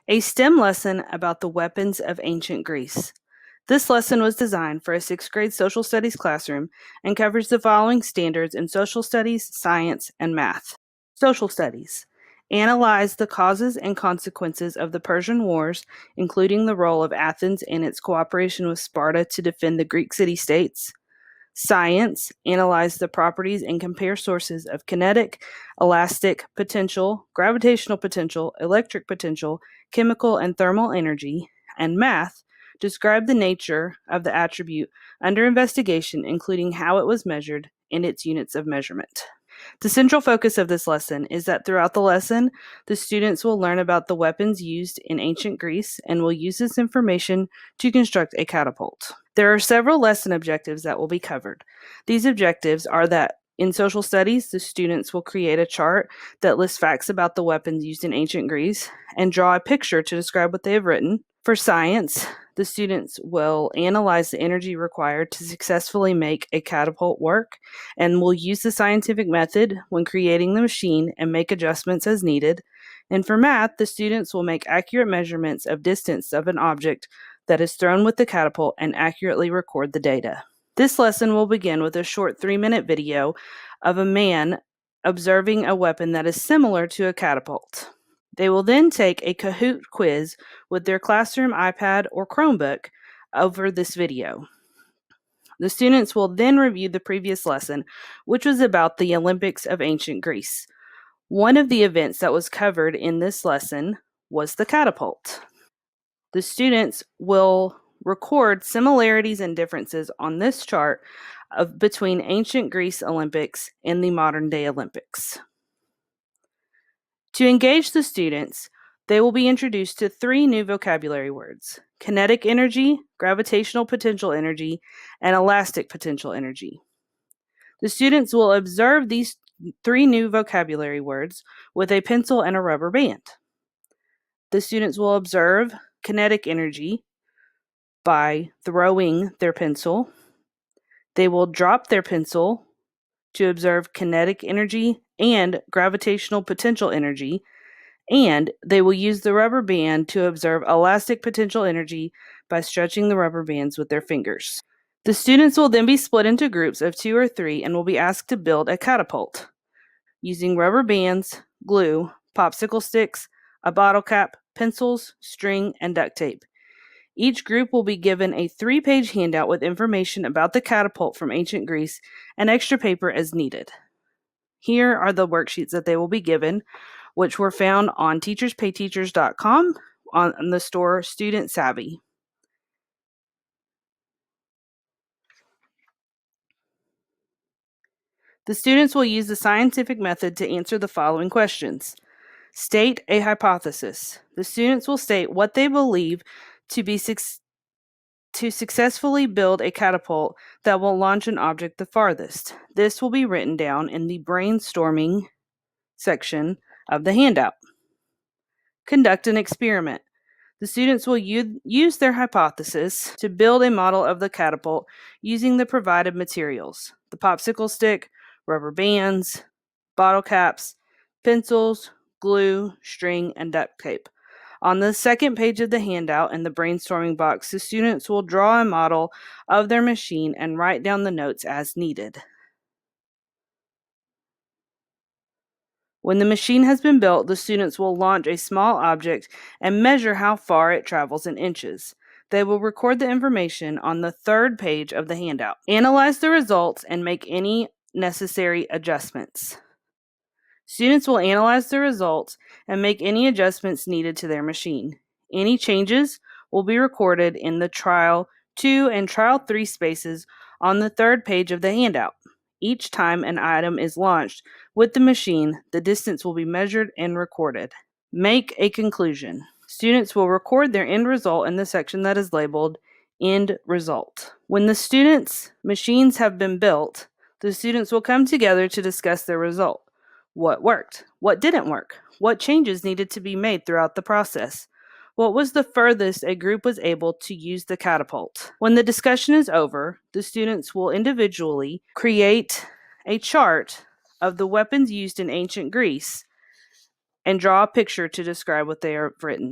A STEM lesson about the weapons of ancient Greece. This lesson was designed for a 6th grade social studies classroom and covers the following standards in social studies, science, and math. Social studies. Analyze the causes and consequences of the Persian Wars, including the role of Athens and its cooperation with Sparta to defend the Greek city-states. Science. Analyze the properties and compare sources of kinetic, elastic potential, gravitational potential, electric potential, chemical and thermal energy. And math. Describe the nature of the attribute under investigation, including how it was measured and its units of measurement. The central focus of this lesson is that throughout the lesson, the students will learn about the weapons used in ancient Greece and will use this information to construct a catapult. There are several lesson objectives that will be covered. These objectives are that in social studies, the students will create a chart that lists facts about the weapons used in ancient Greece and draw a picture to describe what they have written. For science, the students will analyze the energy required to successfully make a catapult work and will use the scientific method when creating the machine and make adjustments as needed. And for math, the students will make accurate measurements of distance of an object that is thrown with the catapult and accurately record the data. This lesson will begin with a short 3-minute video of a man observing a weapon that is similar to a catapult. They will then take a Kahoot quiz with their classroom iPad or Chromebook over this video. The students will then review the previous lesson, which was about the Olympics of ancient Greece. One of the events that was covered in this lesson was the catapult. The students will record similarities and differences on this chart between ancient Greece Olympics and the modern day Olympics. To engage the students, they will be introduced to 3 new vocabulary words: kinetic energy, gravitational potential energy, and elastic potential energy. The students will observe these 3 new vocabulary words with a pencil and a rubber band. The students will observe kinetic energy by throwing their pencil. They will drop their pencil to observe kinetic energy and gravitational potential energy, and they will use the rubber band to observe elastic potential energy by stretching the rubber bands with their fingers. The students will then be split into groups of 2 or 3 and will be asked to build a catapult using rubber bands, glue, popsicle sticks, a bottle cap, pencils, string, and duct tape. Each group will be given a 3-page handout with information about the catapult from ancient Greece and extra paper as needed. Here are the worksheets that they will be given, which were found on teacherspayteachers.com on the store Student Savvy. The students will use the scientific method to answer the following questions. State a hypothesis. The students will state what they believe to successfully build a catapult that will launch an object the farthest. This will be written down in the brainstorming section of the handout. Conduct an experiment. The students will use their hypothesis to build a model of the catapult using the provided materials: the popsicle stick, rubber bands, bottle caps, pencils, glue, string, and duct tape. On the second page of the handout in the brainstorming box, the students will draw a model of their machine and write down the notes as needed. When the machine has been built, the students will launch a small object and measure how far it travels in inches. They will record the information on the 3rd page of the handout. Analyze the results and make any necessary adjustments. Students will analyze the results and make any adjustments needed to their machine. Any changes will be recorded in the Trial 2 and Trial 3 spaces on the 3rd page of the handout. Each time an item is launched with the machine, the distance will be measured and recorded. Make a conclusion. Students will record their end result in the section that is labeled End Result. When the students' machines have been built, the students will come together to discuss their result. What worked? What didn't work? What changes needed to be made throughout the process? What was the furthest a group was able to use the catapult? When the discussion is over, the students will individually create a chart of the weapons used in ancient Greece and draw a picture to describe what they have written.